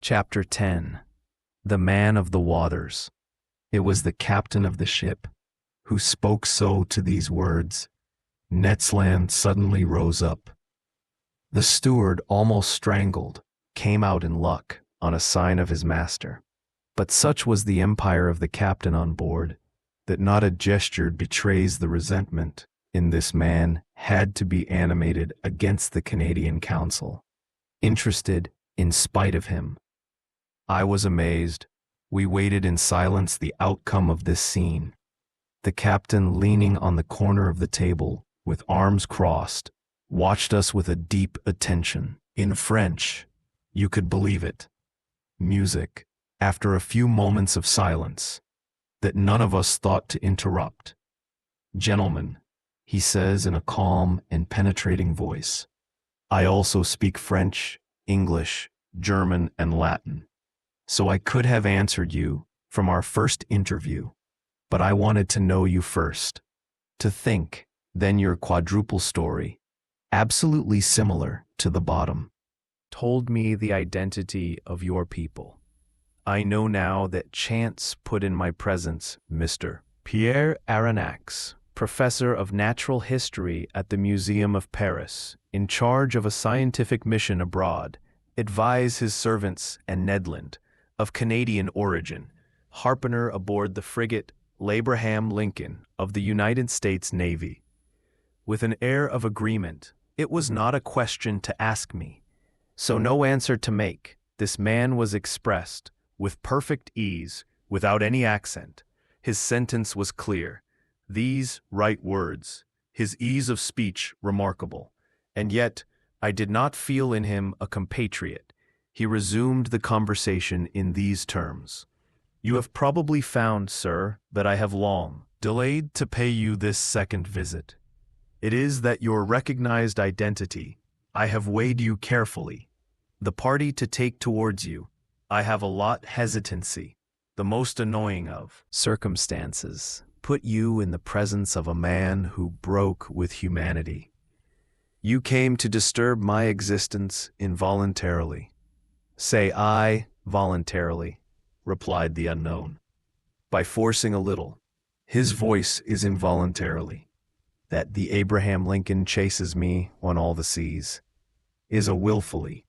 Chapter 10. The Man of the Waters. It was the captain of the ship who spoke so to these words. Ned Land suddenly rose up. The steward, almost strangled, came out in luck on a sign of his master. But such was the empire of the captain on board, that not a gesture betrays the resentment in this man had to be animated against the Canadian Council, interested in spite of him. I was amazed. We waited in silence the outcome of this scene. The captain, leaning on the corner of the table, with arms crossed, watched us with a deep attention. In French, you could believe it. Music, after a few moments of silence, that none of us thought to interrupt. "Gentlemen," he says in a calm and penetrating voice, "I also speak French, English, German, and Latin. So I could have answered you from our first interview, but I wanted to know you first. To think, then your quadruple story, absolutely similar to the bottom, told me the identity of your people. I know now that chance put in my presence Mr. Professor Aronnax, Professor of Natural History at the Museum of Paris, in charge of a scientific mission abroad, advise his servants and Ned Land, of Canadian origin, harpooner aboard the frigate Abraham Lincoln of the United States Navy. With an air of agreement, it was not a question to ask me, so no answer to make. This man was expressed with perfect ease, without any accent. His sentence was clear, these right words, his ease of speech remarkable, and yet I did not feel in him a compatriot. He resumed the conversation in these terms. "You have probably found, sir, that I have long delayed to pay you this second visit. It is that your recognized identity, I have weighed you carefully. The party to take towards you, I have a lot hesitancy, the most annoying of circumstances, put you in the presence of a man who broke with humanity. You came to disturb my existence involuntarily." "Say I, voluntarily," replied the unknown. "By forcing a little. His voice is involuntarily. That the Abraham Lincoln chases me on all the seas is a willfully.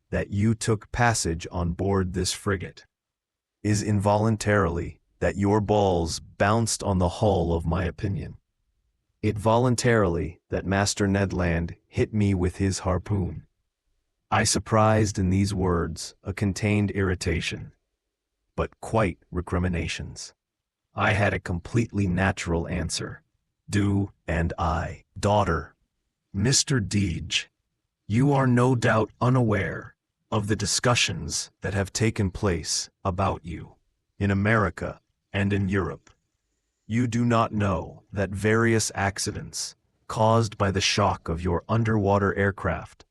That you took passage on board this frigate is involuntarily. That your balls bounced on the hull of my opinion. It voluntarily that Master Ned Land hit me with his harpoon." I surprised in these words a contained irritation, but quite recriminations. I had a completely natural answer. "Do and I, daughter, Mr. Deege, you are no doubt unaware of the discussions that have taken place about you in America and in Europe. You do not know that various accidents caused by the shock of your underwater aircraft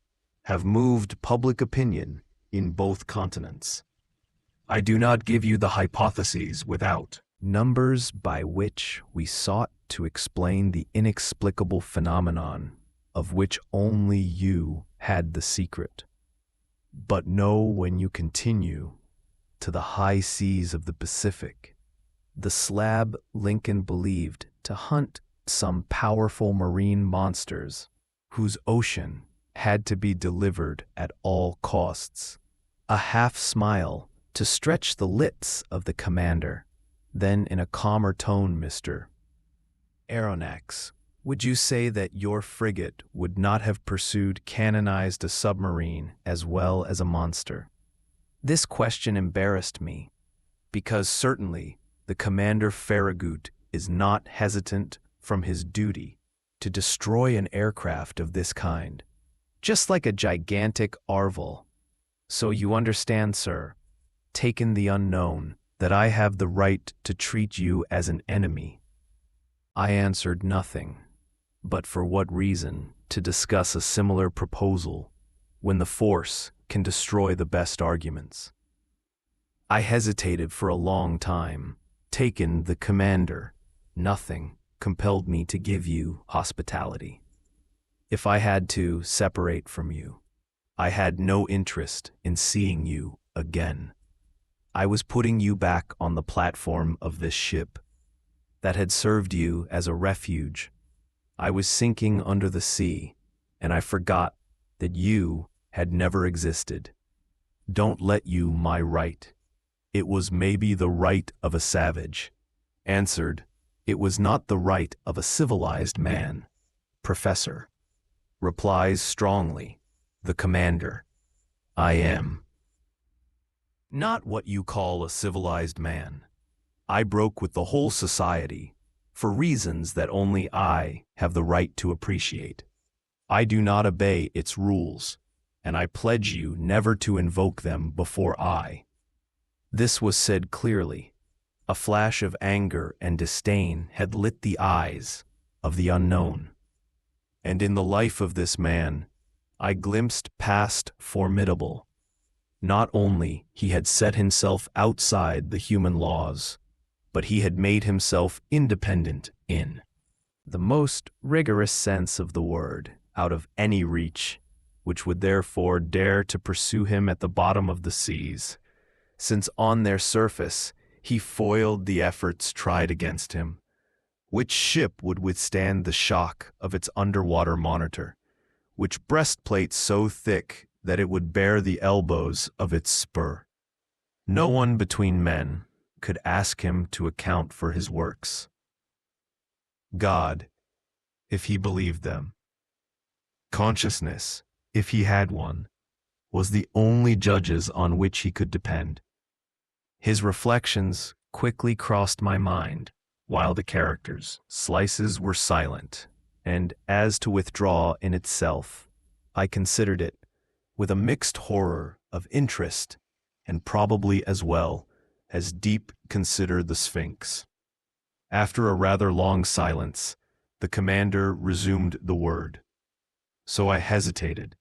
have moved public opinion in both continents. I do not give you the hypotheses without numbers by which we sought to explain the inexplicable phenomenon of which only you had the secret. But know when you continue to the high seas of the Pacific, the slab Lincoln believed to hunt some powerful marine monsters whose ocean had to be delivered at all costs. A half smile to stretch the lips of the commander. Then in a calmer tone, "Mr. Aronnax, would you say that your frigate would not have canonized a submarine as well as a monster?" This question embarrassed me, because certainly the Commander Farragut is not hesitant from his duty to destroy an aircraft of this kind, just like a gigantic Arval. So you understand, sir, taken the unknown, that I have the right to treat you as an enemy. I answered nothing, but for what reason to discuss a similar proposal when the force can destroy the best arguments? I hesitated for a long time, taken the commander. Nothing compelled me to give you hospitality. If I had to separate from you, I had no interest in seeing you again. I was putting you back on the platform of this ship that had served you as a refuge. I was sinking under the sea, and I forgot that you had never existed. Don't let you my right. It was maybe the right of a savage. Answered, it was not the right of a civilized man. Professor. Replies strongly, the commander. I am not what you call a civilized man. I broke with the whole society, for reasons that only I have the right to appreciate. I do not obey its rules, and I pledge you never to invoke them before I. This was said clearly. A flash of anger and disdain had lit the eyes of the unknown. And in the life of this man, I glimpsed past formidable. Not only he had set himself outside the human laws, but he had made himself independent in the most rigorous sense of the word, out of any reach, which would therefore dare to pursue him at the bottom of the seas, since on their surface he foiled the efforts tried against him. Which ship would withstand the shock of its underwater monitor? Which breastplate so thick that it would bear the elbows of its spur? No one between men could ask him to account for his works. God, if he believed them, consciousness, if he had one, was the only judges on which he could depend. His reflections quickly crossed my mind, while the characters' slices were silent, and as to withdraw in itself, I considered it with a mixed horror of interest, and probably as well as deep consider the Sphinx. After a rather long silence, the commander resumed the word. So I hesitated,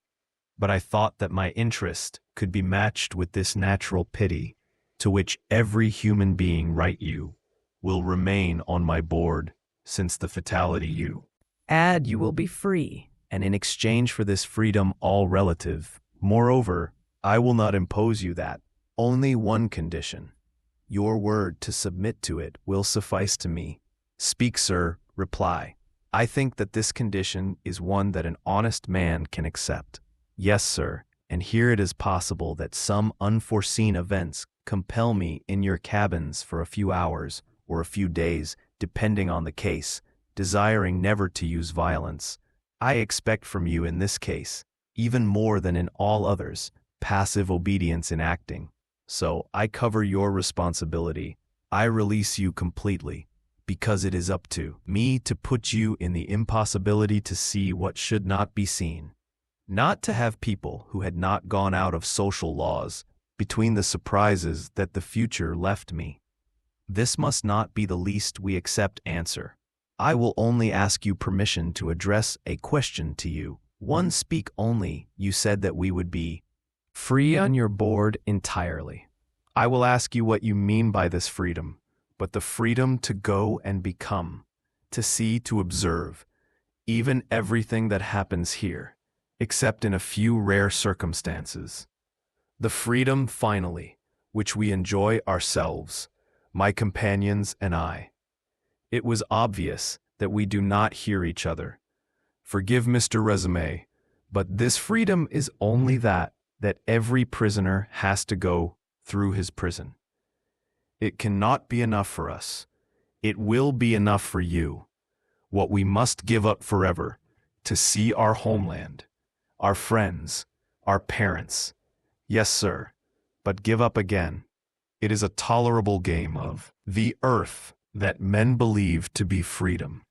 but I thought that my interest could be matched with this natural pity, to which every human being right you will remain on my board, since the fatality you add you will be free, and in exchange for this freedom all relative. Moreover, I will not impose you that. Only one condition. Your word to submit to it will suffice to me. Speak, sir, reply. I think that this condition is one that an honest man can accept. Yes, sir, and here it is possible that some unforeseen events compel me in your cabins for a few hours or a few days, depending on the case, desiring never to use violence. I expect from you in this case, even more than in all others, passive obedience in acting. So I cover your responsibility. I release you completely, because it is up to me to put you in the impossibility to see what should not be seen. Not to have people who had not gone out of social laws between the surprises that the future left me. This must not be the least we accept answer. I will only ask you permission to address a question to you. One speak only. You said that we would be free on your board entirely. I will ask you what you mean by this freedom, but the freedom to go and become, to see, to observe, even everything that happens here, except in a few rare circumstances. The freedom, finally, which we enjoy ourselves, my companions and I. It was obvious that we do not hear each other. Forgive Mr. Resume, but this freedom is only that every prisoner has to go through his prison. It cannot be enough for us. It will be enough for you. What we must give up forever, to see our homeland, our friends, our parents. Yes, sir, but give up again. It is a tolerable game of the earth that men believe to be freedom,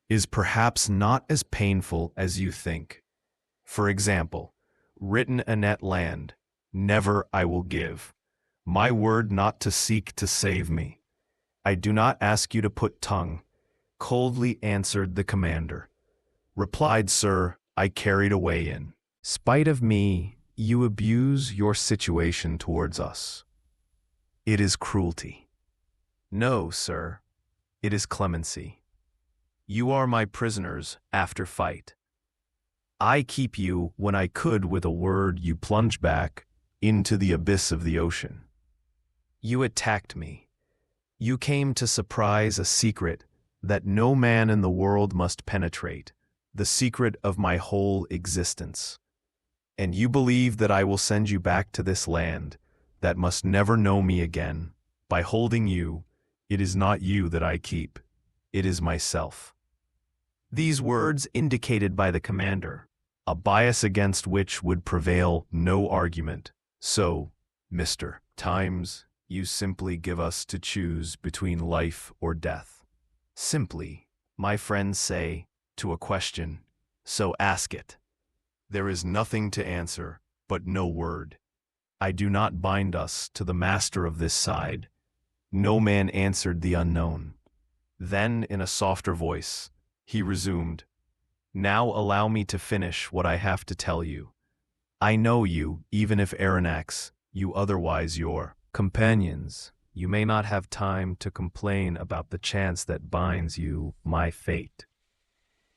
is perhaps not as painful as you think. For example, written in Ned Land, never I will give my word not to seek to save me. I do not ask you to put tongue, coldly answered the commander. Replied, sir, I carried away in spite of me, you abuse your situation towards us. It is cruelty. No, sir, it is clemency. You are my prisoners after fight. I keep you when I could with a word you plunge back, into the abyss of the ocean. You attacked me. You came to surprise a secret that no man in the world must penetrate, the secret of my whole existence. And you believe that I will send you back to this land that must never know me again. By holding you, it is not you that I keep, it is myself. These words indicated by the commander, a bias against which would prevail no argument. So, Mr. Times, you simply give us to choose between life or death. Simply, my friends say, to a question, so ask it. There is nothing to answer, but no word. I do not bind us to the master of this side. No man answered the unknown. Then, in a softer voice, he resumed, Now allow me to finish what I have to tell you. I know you, even if Aronnax, you otherwise your companions. You may not have time to complain about the chance that binds you, my fate.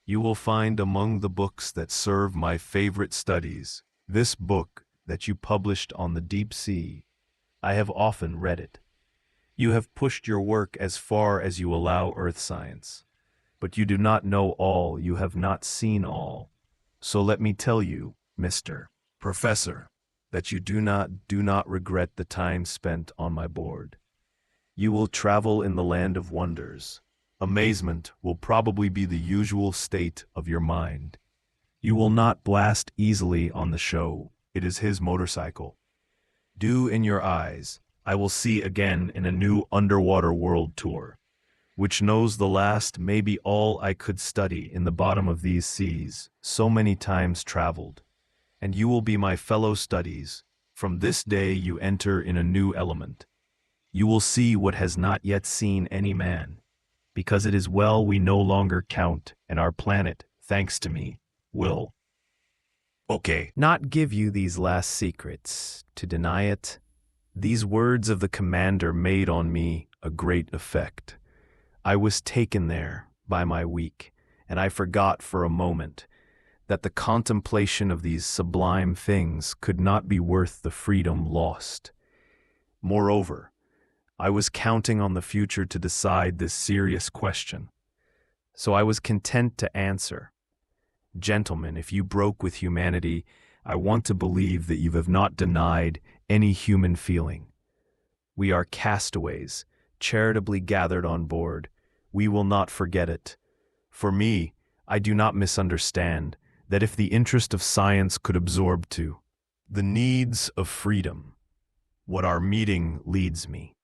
You will find among the books that serve my favorite studies, this book that you published on the deep sea. I have often read it. You have pushed your work as far as you allow earth science. But you do not know all, you have not seen all. So let me tell you, Mr. Professor, that you do not regret the time spent on my board. You will travel in the land of wonders. Amazement will probably be the usual state of your mind. You will not blast easily on the show. It is his motorcycle. Dew in your eyes, I will see again in a new underwater world tour, which knows the last may be all I could study in the bottom of these seas, so many times traveled. And you will be my fellow studies. From this day you enter in a new element. You will see what has not yet seen any man, because it is well we no longer count, and our planet, thanks to me, will not give you these last secrets. To deny it, these words of the commander made on me a great effect. I was taken there by my week, and I forgot for a moment that the contemplation of these sublime things could not be worth the freedom lost. Moreover, I was counting on the future to decide this serious question. So I was content to answer, Gentlemen, if you broke with humanity, I want to believe that you have not denied any human feeling. We are castaways, charitably gathered on board. We will not forget it. For me, I do not misunderstand that if the interest of science could absorb to the needs of freedom, what our meeting leads me.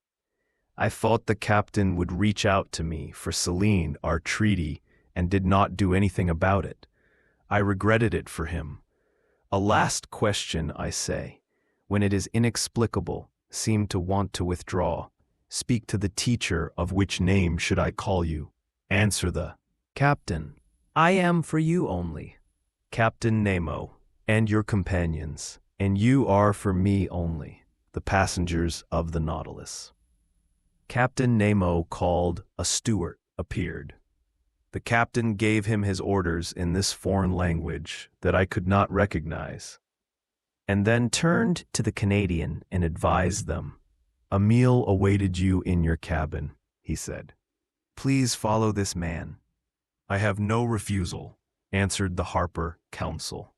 I thought the captain would reach out to me for Celine, our treaty, and did not do anything about it. I regretted it for him. A last question, I say, when it is inexplicable, seem to want to withdraw. Speak to the teacher, of which name should I call you? Answer the captain. I am for you only, Captain Nemo, and your companions, and you are for me only, the passengers of the Nautilus. Captain Nemo, called a steward, appeared. The captain gave him his orders in this foreign language that I could not recognize, and then turned to the Canadian and advised them. A meal awaited you in your cabin, he said. Please follow this man. I have no refusal, answered the Harper counsel.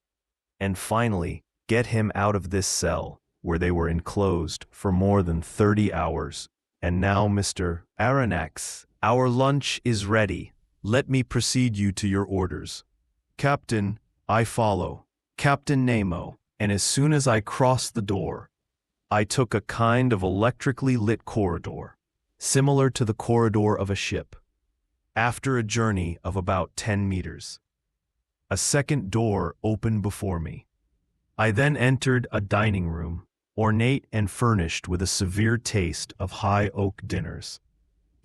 And finally, get him out of this cell, where they were enclosed for more than 30 hours. And now, Mr. Aronnax, our lunch is ready. Let me precede you to your orders. Captain, I follow. Captain Nemo, and as soon as I crossed the door, I took a kind of electrically lit corridor, similar to the corridor of a ship. After a journey of about 10 meters, a second door opened before me. I then entered a dining room, ornate and furnished with a severe taste of high oak dinners.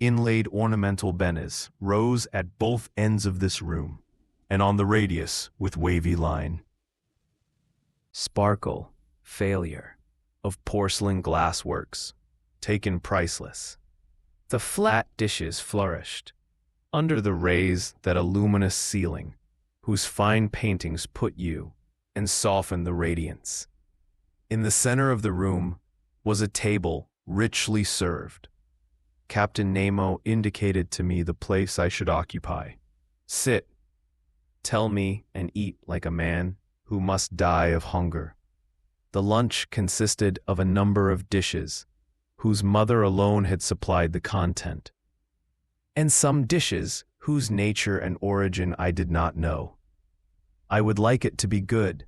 Inlaid ornamental bennes rose at both ends of this room, and on the radius with wavy line. Sparkle, failure, of porcelain glassworks, taken priceless. The flat dishes flourished, under the rays that a luminous ceiling, whose fine paintings put you and soften the radiance. In the center of the room was a table richly served. Captain Nemo indicated to me the place I should occupy. Sit, tell me, and eat like a man who must die of hunger. The lunch consisted of a number of dishes, whose mother alone had supplied the content, and some dishes whose nature and origin I did not know. I would like it to be good,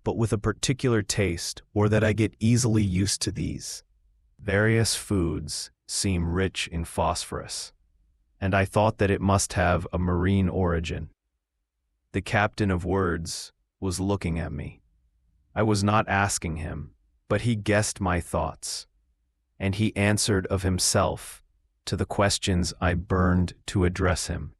but with a particular taste, or that I get easily used to these. Various foods seem rich in phosphorus, and I thought that it must have a marine origin. The captain of words was looking at me. I was not asking him, but he guessed my thoughts, and he answered of himself to the questions I burned to address him.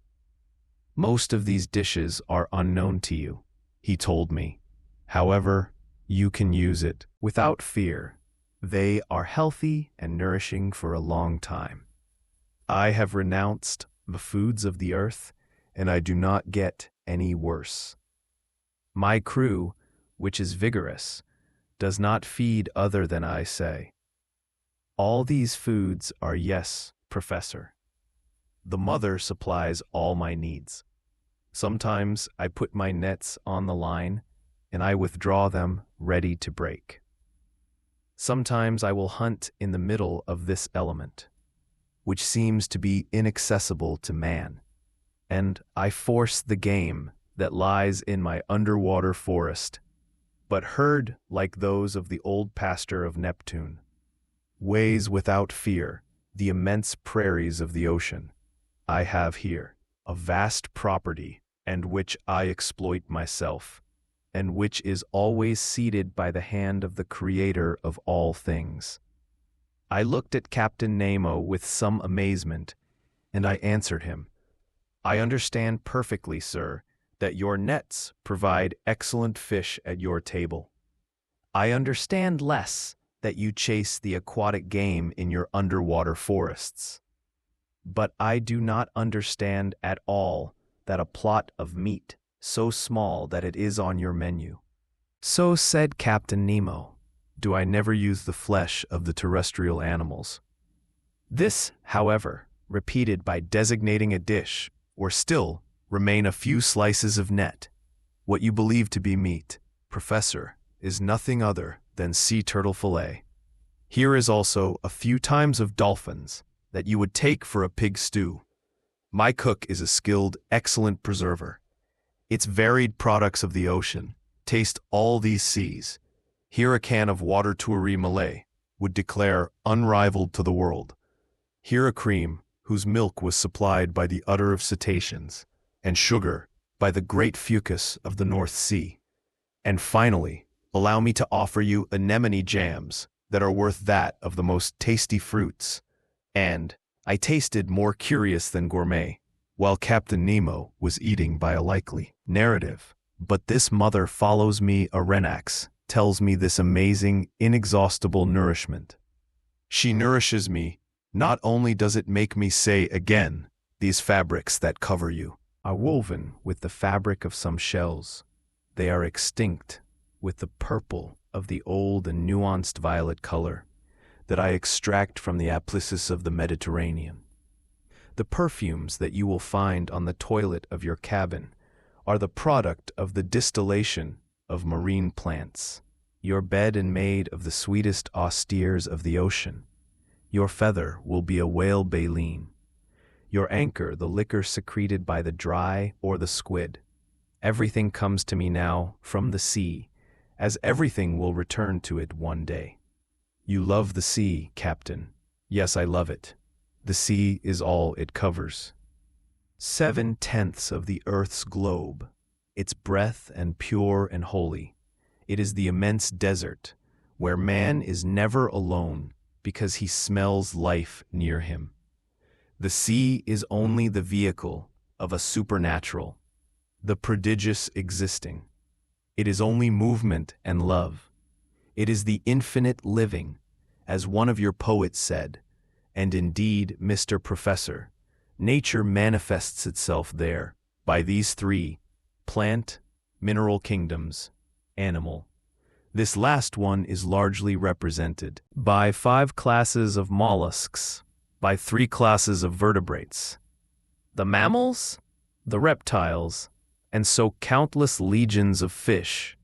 Most of these dishes are unknown to you, he told me. However, you can use it without fear. They are healthy and nourishing for a long time. I have renounced the foods of the earth, and I do not get any worse. My crew, which is vigorous, does not feed other than I say. All these foods are yes, Professor. The mother supplies all my needs. Sometimes I put my nets on the line, and I withdraw them ready to break. Sometimes I will hunt in the middle of this element, which seems to be inaccessible to man, and I force the game that lies in my underwater forest, but herd like those of the old pastor of Neptune, weighs without fear the immense prairies of the ocean. I have here a vast property, and which I exploit myself, and which is always seated by the hand of the Creator of all things. I looked at Captain Nemo with some amazement, and I answered him, I understand perfectly, sir, that your nets provide excellent fish at your table. I understand less that you chase the aquatic game in your underwater forests. But I do not understand at all that a plot of meat so small that it is on your menu. So said Captain Nemo, do I never use the flesh of the terrestrial animals. This, however, repeated by designating a dish, or still remain a few slices of net. What you believe to be meat, Professor, is nothing other than sea turtle fillet. Here is also a few times of dolphins that you would take for a pig stew. My cook is a skilled, excellent preserver. Its varied products of the ocean taste all these seas. Here a can of water touree Malay would declare unrivaled to the world. Here a cream whose milk was supplied by the udder of cetaceans, and sugar by the great fucus of the North Sea. And finally, allow me to offer you anemone jams that are worth that of the most tasty fruits. And I tasted more curious than gourmet, while Captain Nemo was eating by a likely narrative. But this mother follows me, Aronnax, tells me this amazing, inexhaustible nourishment. She nourishes me. Not only does it make me say again, these fabrics that cover you are woven with the fabric of some shells. They are extinct with the purple of the old and nuanced violet color that I extract from the aplysis of the Mediterranean. The perfumes that you will find on the toilet of your cabin are the product of the distillation of marine plants. Your bed is made of the sweetest austeres of the ocean. Your feather will be a whale baleen. Your anchor the liquor secreted by the dry or the squid. Everything comes to me now from the sea, as everything will return to it one day. You love the sea, Captain. Yes, I love it. The sea is all it covers. 7/10 of the earth's globe, its breath and pure and holy. It is the immense desert, where man is never alone because he smells life near him. The sea is only the vehicle of a supernatural, the prodigious existing. It is only movement and love. It is the infinite living, as one of your poets said, and indeed, Mr. Professor, nature manifests itself there by these three, plant, mineral kingdoms, animal. This last one is largely represented by 5 classes of mollusks, by 3 classes of vertebrates, the mammals, the reptiles, and so countless legions of fish.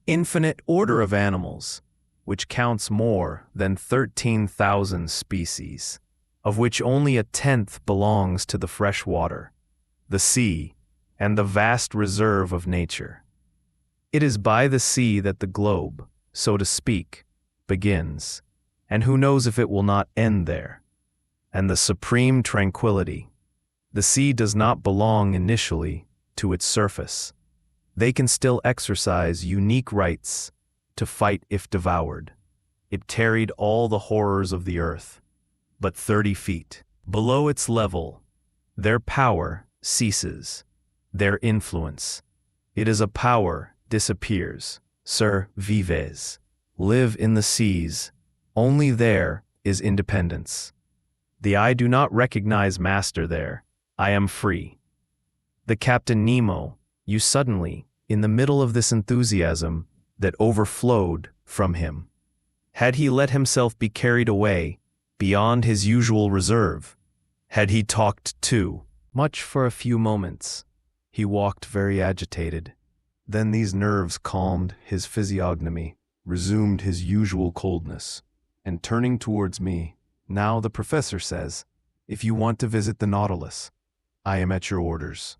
Infinite order of animals, which counts more than 13,000 species, of which only a tenth belongs to the fresh water, the sea, and the vast reserve of nature. It is by the sea that the globe, so to speak, begins, and who knows if it will not end there. And the supreme tranquility. The sea does not belong initially to its surface. They can still exercise unique rights to fight if devoured. It tarried all the horrors of the earth, but 30 feet below its level, their power ceases, their influence. It is a power disappears. Sir vives, live in the seas. Only there is independence. The eye do not recognize master there. I am free. The Captain Nemo, you suddenly, in the middle of this enthusiasm that overflowed from him. Had he let himself be carried away beyond his usual reserve? Had he talked too much for a few moments? He walked very agitated. Then these nerves calmed his physiognomy, resumed his usual coldness, and turning towards me, "Now the professor says, if you want to visit the Nautilus, I am at your orders."